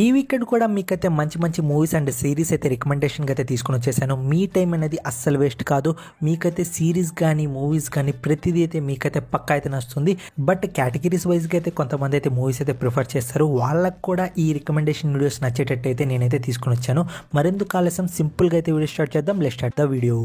ఈ వీకెండ్ కూడా మీకైతే మంచి మంచి మూవీస్ అండ్ సిరీస్ అయితే రికమెండేషన్గా అయితే తీసుకొని వచ్చేసాను. మీ టైం అనేది అస్సలు వేస్ట్ కాదు. మీకైతే సిరీస్ కానీ మూవీస్ కానీ ప్రతిదీ అయితే మీకైతే పక్కా అయితే నచ్చుతుంది. బట్ కేటగిరీస్ వైజ్గా అయితే కొంతమంది అయితే మూవీస్ అయితే ప్రిఫర్ చేస్తారు. వాళ్ళకు కూడా ఈ రికమెండేషన్ వీడియోస్ నచ్చేటట్టు అయితే నేనైతే తీసుకొని వచ్చాను. మరెందుకు ఆలస్యం, సింపుల్గా అయితే వీడియో స్టార్ట్ చేద్దాం. Let's start the video.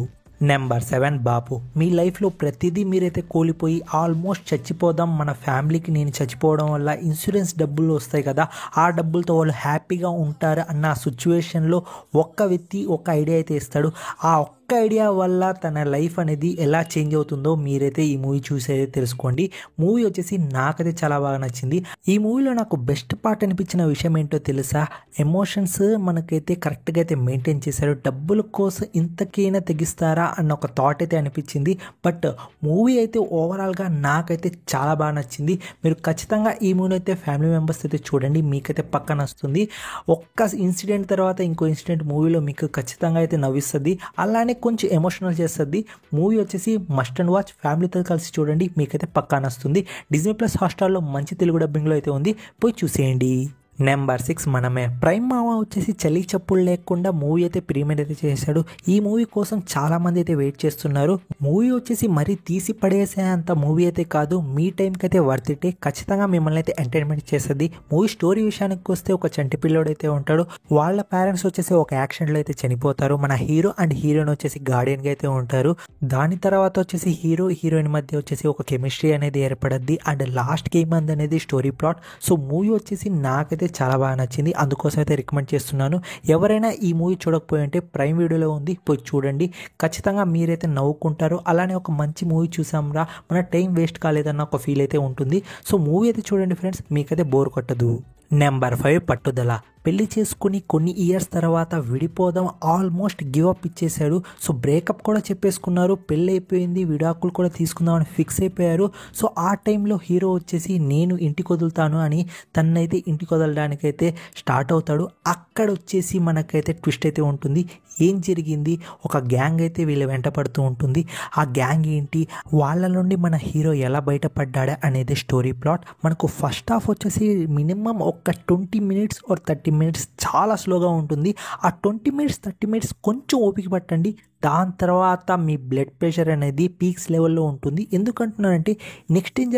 Number 7 బాపు. మీ లైఫ్లో ప్రతిదీ మీరైతే కోల్పోయి ఆల్మోస్ట్ చచ్చిపోదాం, మన ఫ్యామిలీకి నేను చచ్చిపోవడం వల్ల ఇన్సూరెన్స్ డబ్బులు వస్తాయి కదా, ఆ డబ్బులతో వాళ్ళు హ్యాపీగా ఉంటారు అన్న సిచ్యువేషన్లో ఒక్క వ్యక్తి ఒక ఐడియా అయితే ఇస్తాడు. ఆ ఒక్క ఐడియా వల్ల తన లైఫ్ అనేది ఎలా చేంజ్ అవుతుందో మీరైతే ఈ మూవీ చూసేది తెలుసుకోండి. మూవీ వచ్చేసి నాకైతే చాలా బాగా నచ్చింది. ఈ మూవీలో నాకు బెస్ట్ పార్ట్ అనిపించిన విషయం ఏంటో తెలుసా? ఎమోషన్స్ మనకైతే కరెక్ట్గా అయితే మెయింటైన్ చేశారు. డబ్బుల కోసం ఇంతకైనా తెగిస్తారా అన్న ఒక థాట్ అయితే అనిపించింది. బట్ మూవీ అయితే ఓవరాల్గా నాకైతే చాలా బాగా నచ్చింది. మీరు ఖచ్చితంగా ఈ మూవీ అయితే ఫ్యామిలీ మెంబర్స్ అయితే చూడండి, మీకైతే పక్కన వస్తుంది. ఒక్క ఇన్సిడెంట్ తర్వాత ఇంకో ఇన్సిడెంట్ మూవీలో మీకు ఖచ్చితంగా అయితే నవ్విస్తుంది, అలానే కొంచెం ఎమోషనల్ చేస్తుంది. మూవీ వచ్చేసి మస్ట్ అండ్ వాచ్, ఫ్యామిలీతో కలిసి చూడండి, మీకైతే పక్కా నచ్చుతుంది. డిజ్నీ ప్లస్ హాట్‌స్టార్లో మంచి తెలుగు డబ్బింగ్లో అయితే ఉంది, పోయి చూసేయండి. నెంబర్ 6 మనమే. ప్రైమ్ మామ వచ్చేసి చలి చప్పులు లేకుండా మూవీ అయితే ప్రీమియర్ అయితే చేశాడు. ఈ మూవీ కోసం చాలా మంది అయితే వెయిట్ చేస్తున్నారు. మూవీ వచ్చేసి మరీ తీసి పడేసే అంత మూవీ అయితే కాదు, మీ టైంకి అయితే వర్త్ ఇట్. ఖచ్చితంగా మిమ్మల్ని అయితే ఎంటర్టైన్మెంట్ చేస్తుంది. మూవీ స్టోరీ విషయానికి వస్తే ఒక చంటి పిల్లోడు అయితే ఉంటాడు. వాళ్ళ పేరెంట్స్ వచ్చేసి ఒక యాక్సిడెంట్లో అయితే చనిపోతారు. మన హీరో అండ్ హీరోయిన్ వచ్చేసి గార్డియన్గా అయితే ఉంటారు. దాని తర్వాత వచ్చేసి హీరో హీరోయిన్ మధ్య వచ్చేసి ఒక కెమిస్ట్రీ అనేది ఏర్పడద్ది. అండ్ లాస్ట్కి ఏమంది అనేది స్టోరీ ప్లాట్. సో మూవీ వచ్చేసి నాకైతే చాలా బాగా నచ్చింది, అందుకోసం అయితే రికమెండ్ చేస్తున్నాను. ఎవరైనా ఈ మూవీ చూడకపోయి ఉంటే ప్రైమ్ వీడియోలో ఉంది, పోయి చూడండి. ఖచ్చితంగా మీరైతే నవ్వుకుంటారు. అలానే ఒక మంచి మూవీ చూసాంరా, మన టైం వేస్ట్ కాలేదన్న ఒక ఫీల్ అయితే ఉంటుంది. సో మూవీ అయితే చూడండి ఫ్రెండ్స్, మీకైతే బోర్ కొట్టదు. నెంబర్ 5 పట్టుదల. పెళ్లి చేసుకుని కొన్ని ఇయర్స్ తర్వాత విడిపోదాం, ఆల్మోస్ట్ గివ్ అప్ ఇచ్చేశాడు. సో బ్రేకప్ కూడా చెప్పేసుకున్నారు, పెళ్ళి అయిపోయింది, విడాకులు కూడా తీసుకుందామని ఫిక్స్ అయిపోయారు. సో ఆ టైంలో హీరో వచ్చేసి నేను ఇంటికి వదులుతాను అని తనైతే ఇంటికి వదలడానికైతే స్టార్ట్ అవుతాడు. అక్కడ వచ్చేసి మనకైతే ట్విస్ట్ అయితే ఉంటుంది. ఏం జరిగింది, ఒక గ్యాంగ్ అయితే వీళ్ళు వెంట పడుతూ ఉంటుంది. ఆ గ్యాంగ్ ఏంటి, వాళ్ళ నుండి మన హీరో ఎలా బయటపడ్డా అనేది స్టోరీ ప్లాట్. మనకు ఫస్ట్ హాఫ్ వచ్చేసి మినిమం ఒక 20 minutes or 30 minutes చాలా స్లోగా ఉంటుంది. ఆ 20 minutes 30 minutes కొంచెం ఓపిక పట్టండి. దాని తర్వాత మీ బ్లడ్ ప్రెషర్ అనేది పీక్స్ లెవెల్లో ఉంటుంది. ఎందుకంటున్నానంటే నెక్స్ట్ ఏం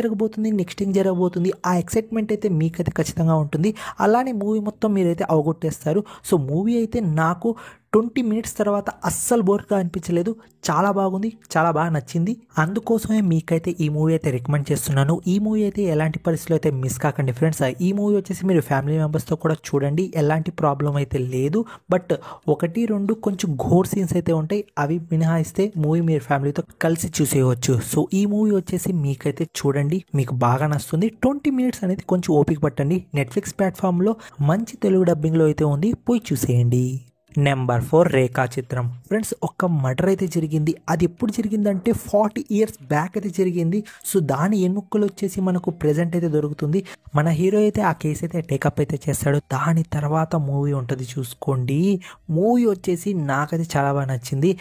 జరగబోతుంది ఆ ఎక్సైట్మెంట్ అయితే మీకైతే ఖచ్చితంగా ఉంటుంది. అలానే మూవీ మొత్తం మీరైతే అవగొట్టేస్తారు. సో మూవీ అయితే నాకు 20 minutes తర్వాత అస్సలు బోర్గా అనిపించలేదు, చాలా బాగుంది, చాలా బాగా నచ్చింది. అందుకోసమే మీకైతే ఈ మూవీ అయితే రికమెండ్ చేస్తున్నాను. ఈ మూవీ అయితే ఎలాంటి పరిస్థితుల్లో అయితే మిస్ కాకండి ఫ్రెండ్స్. ఈ మూవీ వచ్చేసి మీరు ఫ్యామిలీ మెంబర్స్తో కూడా చూడండి, ఎలాంటి ప్రాబ్లం అయితే లేదు. బట్ 1-2 కొంచెం ఘోర్ సీన్స్ అయితే ఉంటాయి, అవి మినహాయిస్తే మూవీ మీరు ఫ్యామిలీతో కలిసి చూసేయవచ్చు. సో ఈ మూవీ వచ్చేసి మీకైతే చూడండి, మీకు బాగా నచ్చుతుంది. 20 minutes అనేది కొంచెం ఓపిక పట్టండి. నెట్ఫ్లిక్స్ ప్లాట్ఫామ్లో మంచి తెలుగు డబ్బింగ్లో అయితే ఉంది, పోయి చూసేయండి. నెంబర్ 4 రేఖా చిత్రం. ఫ్రెండ్స్, ఒక మర్డర్ అయితే జరిగింది. అది ఎప్పుడు జరిగిందంటే 40 years బ్యాక్ అయితే జరిగింది. సో దాని ఎన్నుకలు వచ్చేసి మనకు ప్రెజెంట్ అయితే దొరుకుతుంది. మన హీరో అయితే ఆ కేసు అయితే టేకప్ అయితే చేస్తాడు. దాని తర్వాత మూవీ ఉంటుంది, చూసుకోండి. మూవీ వచ్చేసి నాకైతే చాలా బాగా నచ్చింది.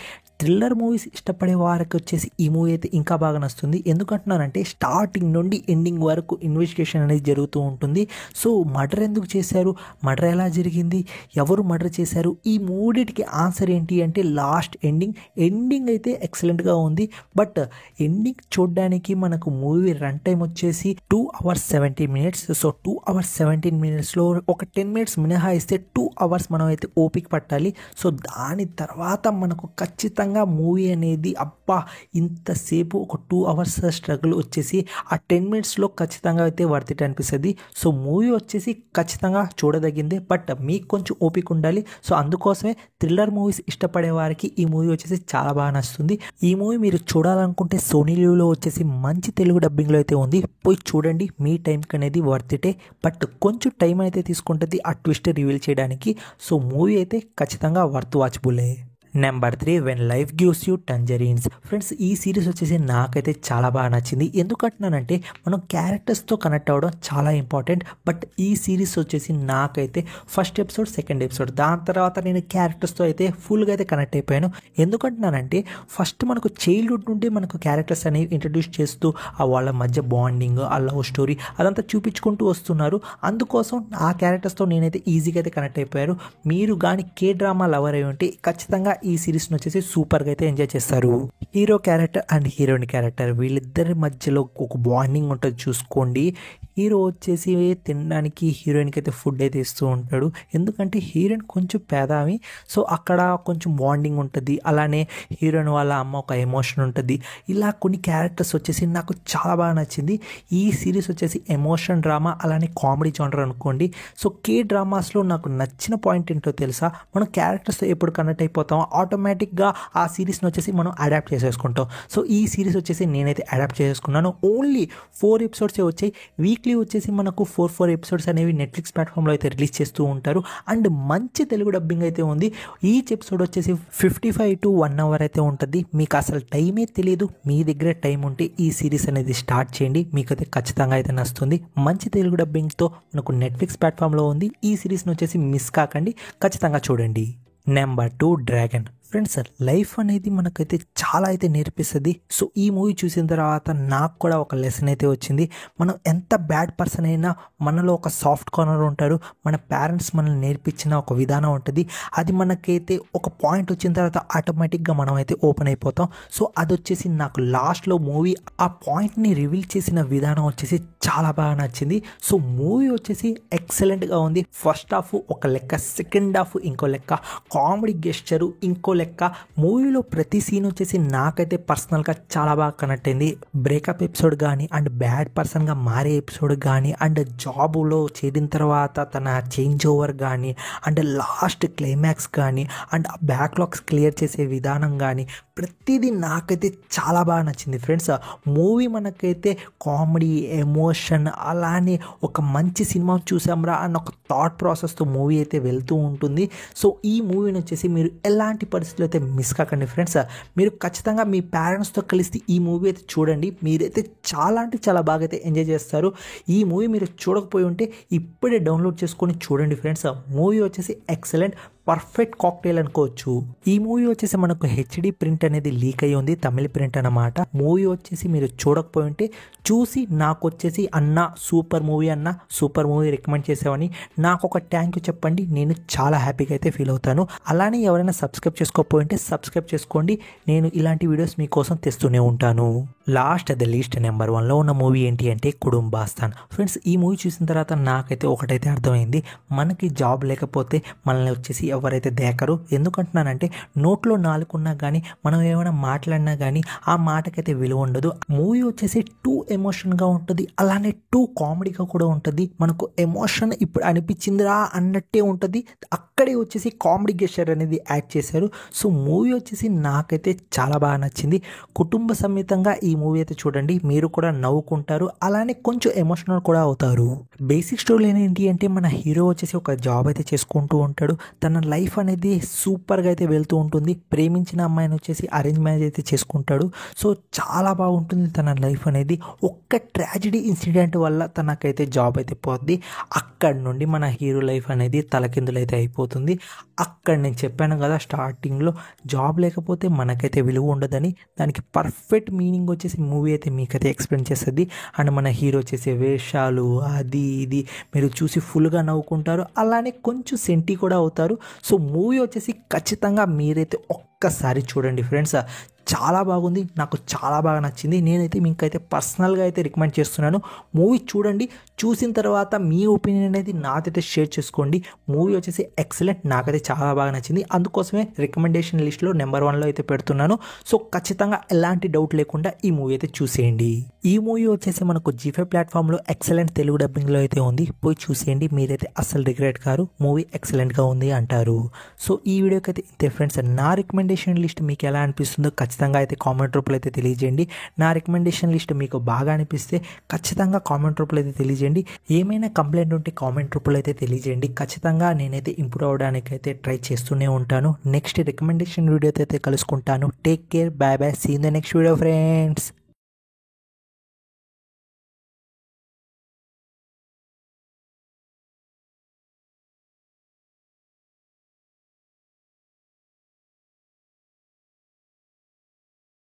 థ్రిల్లర్ మూవీస్ ఇష్టపడే వారికి వచ్చేసి ఈ మూవీ అయితే ఇంకా బాగా నచ్చుతుంది. ఎందుకంటున్నానంటే స్టార్టింగ్ నుండి ఎండింగ్ వరకు ఇన్వెస్టిగేషన్ అనేది జరుగుతూ ఉంటుంది. సో మర్డర్ ఎందుకు చేశారు, మర్డర్ ఎలా జరిగింది, ఎవరు మర్డర్ చేశారు, ఈ మూడిటికి ఆన్సర్ ఏంటి అంటే లాస్ట్ ఎండింగ్ అయితే ఎక్సలెంట్గా ఉంది. బట్ ఎండింగ్ చూడడానికి మనకు మూవీ రన్ టైం వచ్చేసి 2 hours 17 minutes. సో 2 hours 17 minutesలో ఒక 10 minutes మినహాయిస్తే 2 hours మనం అయితే ఓపిక పట్టాలి. సో దాని తర్వాత మనకు ఖచ్చితంగా మూవీ అనేది అబ్బా ఇంతసేపు ఒక 2 hours స్ట్రగుల్ వచ్చేసి ఆ 10 minutesలో ఖచ్చితంగా అయితే వర్త్ ఇట్ అనిపిస్తుంది. సో మూవీ వచ్చేసి ఖచ్చితంగా చూడదగిందే, బట్ మీకు కొంచెం ఓపిక ఉండాలి. సో అందుకోసమే థ్రిల్లర్ మూవీస్ ఇష్టపడే వారికి ఈ మూవీ వచ్చేసి చాలా బాగా నచ్చుతుంది. ఈ మూవీ మీరు చూడాలనుకుంటే సోనీ లీవ్లో వచ్చేసి మంచి తెలుగు డబ్బింగ్లో అయితే ఉంది, పోయి చూడండి. మీ టైంకి అనేది వర్త్ ఇటే, బట్ కొంచెం టైం అయితే తీసుకుంటుంది ఆ ట్విస్ట్ రివీల్ చేయడానికి. సో మూవీ అయితే ఖచ్చితంగా వర్త్ వాచబులే. Number 3 when life gives you tangerines. Friends ఈ సిరీస్ వచ్చేసి నాకైతే చాలా బాగా నచ్చింది. ఎందుకంటున్నానంటే మనం క్యారెక్టర్స్తో కనెక్ట్ అవ్వడం చాలా ఇంపార్టెంట్. బట్ ఈ సిరీస్ వచ్చేసి నాకైతే ఫస్ట్ ఎపిసోడ్ సెకండ్ ఎపిసోడ్ దాని తర్వాత నేను క్యారెక్టర్స్తో అయితే ఫుల్గా అయితే కనెక్ట్ అయిపోయాను. ఎందుకంటున్నానంటే ఫస్ట్ మనకు చైల్డ్హుడ్ నుండి మనకు క్యారెక్టర్స్ అనేవి ఇంట్రడ్యూస్ చేస్తూ వాళ్ళ మధ్య బాండింగ్ ఆ లవ్ స్టోరీ అదంతా చూపించుకుంటూ వస్తున్నారు. అందుకోసం ఆ క్యారెక్టర్స్తో నేనైతే ఈజీగా అయితే కనెక్ట్ అయిపోయారు. మీరు కానీ కే డ్రామా లవర్ అయి ఉంటే ఖచ్చితంగా ఈ సిరీస్ని వచ్చేసి సూపర్గా అయితే ఎంజాయ్ చేస్తారు. Hero character and heroine character వీళ్ళిద్దరి మధ్యలో ఒక బాండింగ్ ఉంటుంది చూసుకోండి. హీరో వచ్చేసి తినడానికి హీరోయిన్కి అయితే ఫుడ్ అయితే ఇస్తూ ఉంటాడు. ఎందుకంటే హీరోయిన్ కొంచెం పేదామి, సో అక్కడ కొంచెం బాండింగ్ ఉంటుంది. అలానే హీరోయిన్ వాళ్ళ అమ్మ ఒక ఎమోషన్ ఉంటుంది. ఇలా కొన్ని క్యారెక్టర్స్ వచ్చేసి నాకు చాలా బాగా నచ్చింది. ఈ సిరీస్ వచ్చేసి ఎమోషన్ డ్రామా అలానే కామెడీ జానర్ అనుకోండి. సో కే డ్రామాస్లో నాకు నచ్చిన పాయింట్ ఏంటో తెలుసా, మనం క్యారెక్టర్స్తో ఎప్పుడు కనెక్ట్ అయిపోతామో ఆటోమేటిక్గా ఆ సిరీస్ని వచ్చేసి మనం అడాప్ట్ చేసేసుకుంటాం. సో ఈ సిరీస్ వచ్చేసి నేనైతే అడాప్ట్ చేసేసుకున్నాను. ఓన్లీ 4 ఎపిసోడ్సే వచ్చాయి. వీక్లీ వచ్చేసి మనకు 4 ఎపిసోడ్స్ అనేవి నెట్ఫ్లిక్స్ ప్లాట్ఫామ్లో అయితే రిలీజ్ చేస్తూ ఉంటారు. అండ్ మంచి తెలుగు డబ్బింగ్ అయితే ఉంది. ఈచ్ ఎపిసోడ్ వచ్చేసి 55 to 1 hour అయితే ఉంటుంది. మీకు అసలు టైమే తెలియదు. మీ దగ్గర టైం ఉంటే ఈ సిరీస్ అనేది స్టార్ట్ చేయండి, మీకైతే ఖచ్చితంగా అయితే నచ్చుతుంది. మంచి తెలుగు డబ్బింగ్తో మనకు నెట్ఫ్లిక్స్ ప్లాట్ఫామ్లో ఉంది. ఈ సిరీస్ని వచ్చేసి మిస్ కాకండి, ఖచ్చితంగా చూడండి. Number 2 dragon. ఫ్రెండ్స్ లైఫ్ అనేది మనకైతే చాలా అయితే నేర్పిస్తుంది. సో ఈ మూవీ చూసిన తర్వాత నాకు కూడా ఒక లెసన్ అయితే వచ్చింది. మనం ఎంత బ్యాడ్ పర్సన్ అయినా మనలో ఒక సాఫ్ట్ కార్నర్ ఉంటారు. మన పేరెంట్స్ మనల్ని నేర్పించిన ఒక విధానం ఉంటుంది. అది మనకైతే ఒక పాయింట్ వచ్చిన తర్వాత ఆటోమేటిక్గా మనం అయితే ఓపెన్ అయిపోతాం. సో అది వచ్చేసి నాకు లాస్ట్లో మూవీ ఆ పాయింట్ని రివీల్ చేసిన విధానం వచ్చేసి చాలా బాగా నచ్చింది. సో మూవీ వచ్చేసి ఎక్సలెంట్గా ఉంది. ఫస్ట్ హాఫ్ ఒక లెక్క, సెకండ్ హాఫ్ ఇంకో లెక్క, కామెడీ గెస్చరు ఇంకో లెక్క. మూవీలో ప్రతి సీన్ వచ్చేసి నాకైతే పర్సనల్గా చాలా బాగా కనెక్ట్ అయింది. బ్రేకప్ ఎపిసోడ్ కానీ అండ్ బ్యాడ్ పర్సన్గా మారే ఎపిసోడ్ కానీ అండ్ జాబులో చేరిన తర్వాత తన చేంజ్ ఓవర్ కానీ అండ్ లాస్ట్ క్లైమాక్స్ కానీ అండ్ ఆ బ్యాక్లాగ్స్ క్లియర్ చేసే విధానం కానీ ప్రతిదీ నాకైతే చాలా బాగా నచ్చింది. ఫ్రెండ్స్ మూవీ మనకైతే కామెడీ ఎమోషన్ అలానే ఒక మంచి సినిమా చూసాంరా అన్న ఒక థాట్ ప్రాసెస్తో మూవీ అయితే వెళ్తూ ఉంటుంది. సో ఈ మూవీని వచ్చేసి మీరు ఎలాంటి పరిస్థితులు అయితే మిస్ కాకండి ఫ్రెండ్స్. మీరు ఖచ్చితంగా మీ పేరెంట్స్తో కలిసి ఈ మూవీ అయితే చూడండి. మీరైతే చాలా అంటే చాలా బాగా అయితే ఎంజాయ్ చేస్తారు. ఈ మూవీ మీరు చూడకపోయి ఉంటే ఇప్పుడే డౌన్లోడ్ చేసుకొని చూడండి ఫ్రెండ్స్. మూవీ వచ్చేసి ఎక్సలెంట్, పర్ఫెక్ట్ కాక్టైల్ అనుకోవచ్చు. ఈ మూవీ వచ్చేసి మనకు హెచ్డి ప్రింట్ అనేది లీక్ అయ్యి ఉంది, తమిళ ప్రింట్ అన్నమాట. మూవీ వచ్చేసి మీరు చూడకపోయి ఉంటే చూసి నాకు వచ్చేసి అన్న సూపర్ మూవీ అన్న సూపర్ మూవీ రికమెండ్ చేసావని నాకు ఒక థ్యాంక్ యూ చెప్పండి. నేను చాలా హ్యాపీగా అయితే ఫీల్ అవుతాను. అలానే ఎవరైనా సబ్స్క్రైబ్ చేసుకోకపోయి ఉంటే సబ్స్క్రైబ్ చేసుకోండి. నేను ఇలాంటి వీడియోస్ మీకోసం తెస్తూనే ఉంటాను. Last at the least number 1లో ఉన్న మూవీ ఏంటి అంటే కుటుంబాస్తాన్. ఫ్రెండ్స్ ఈ మూవీ చూసిన తర్వాత నాకైతే ఒకటైతే అర్థమైంది, మనకి జాబ్ లేకపోతే మనల్ని వచ్చేసి ఎవరైతే దేకరు. ఎందుకంటున్నానంటే నోట్లో నాలుగున్నా కానీ మనం ఏమైనా మాట్లాడినా కానీ ఆ మాటకైతే విలువ ఉండదు. మూవీ వచ్చేసి టూ ఎమోషన్గా ఉంటుంది, అలానే టూ కామెడీగా కూడా ఉంటుంది. మనకు ఎమోషన్ ఇప్పుడు అనిపించిందిరా అన్నట్టే ఉంటుంది, అక్కడే వచ్చేసి కామెడీ గెస్చర్ అనేది యాడ్ చేశారు. సో మూవీ వచ్చేసి నాకైతే చాలా బాగా నచ్చింది. కుటుంబ సమేతంగా ఈ మూవీ అయితే చూడండి, మీరు కూడా నవ్వుకుంటారు, అలానే కొంచెం ఎమోషనల్ కూడా అవుతారు. బేసిక్ స్టోరీ ఏంటి అంటే మన హీరో వచ్చేసి ఒక జాబ్ అయితే చేసుకుంటూ ఉంటాడు. తన లైఫ్ అనేది సూపర్గా అయితే వెళ్తూ ఉంటుంది. ప్రేమించిన అమ్మాయిని వచ్చేసి అరేంజ్ మ్యారేజ్ అయితే చేసుకుంటాడు. సో చాలా బాగుంటుంది తన లైఫ్ అనేది. ఒక్క ట్రాజడీ ఇన్సిడెంట్ వల్ల తనకైతే జాబ్ అయితే పోద్ది. అక్కడి నుండి మన హీరో లైఫ్ అనేది తలకిందులు అయితే అయిపోతుంది. అక్కడ నేను చెప్పాను కదా స్టార్టింగ్లో, జాబ్ లేకపోతే మనకైతే విలువ ఉండదని. దానికి పర్ఫెక్ట్ మీనింగ్ వచ్చేసి మూవీ అయితే మీకైతే ఎక్స్ప్లెయిన్ చేస్తుంది. అండ్ మన హీరో చేసే వేషాలు అది ఇది మీరు చూసి ఫుల్గా నవ్వుకుంటారు, అలానే కొంచెం సెంటి కూడా అవుతారు. సో మూవీ వచ్చేసి ఖచ్చితంగా మీరైతే ఒక్కసారి చూడండి ఫ్రెండ్స్. చాలా బాగుంది, నాకు చాలా బాగా నచ్చింది. నేనైతే మీకైతే పర్సనల్గా అయితే రికమెండ్ చేస్తున్నాను. మూవీ చూడండి, చూసిన తర్వాత మీ ఒపీనియన్ అనేది నాకైతే షేర్ చేసుకోండి. మూవీ వచ్చేసి ఎక్సలెంట్, నాకైతే చాలా బాగా నచ్చింది. అందుకోసమే రికమెండేషన్ లిస్ట్లో నెంబర్ 1లో అయితే పెడుతున్నాను. సో ఖచ్చితంగా ఎలాంటి డౌట్ లేకుండా ఈ మూవీ అయితే చూసేయండి. ఈ మూవీ వచ్చేసి మనకు G5 ప్లాట్ఫామ్లో ఎక్సలెంట్ తెలుగు డబ్బింగ్లో అయితే ఉంది, పోయి చూసేయండి. మీరైతే అస్సలు రిగ్రెట్ కారు, మూవీ ఎక్సలెంట్గా ఉంది అంటారు. సో ఈ వీడియోకి అయితే ఇంతే ఫ్రెండ్స్. నా రికమెండేషన్ లిస్ట్ మీకు ఎలా అనిపిస్తుందో ఖచ్చితంగా ఖచ్చితంగా అయితే కామెంట్ రూపంలో అయితే తెలియజేయండి. నా రికమెండేషన్ లిస్ట్ మీకు బాగా అనిపిస్తే ఖచ్చితంగా కామెంట్ రూపంలో అయితే తెలియజేయండి. ఏమైనా కంప్లైంట్ ఉంటే కామెంట్ రూపంలో అయితే తెలియజేయండి. ఖచ్చితంగా నేనైతే ఇంప్రూవ్ అవడానికి అయితే ట్రై చేస్తూనే ఉంటాను. నెక్స్ట్ రికమెండేషన్ వీడియోతో అయితే కలుసుకుంటాను. Take care, bye bye, see in the next video friends.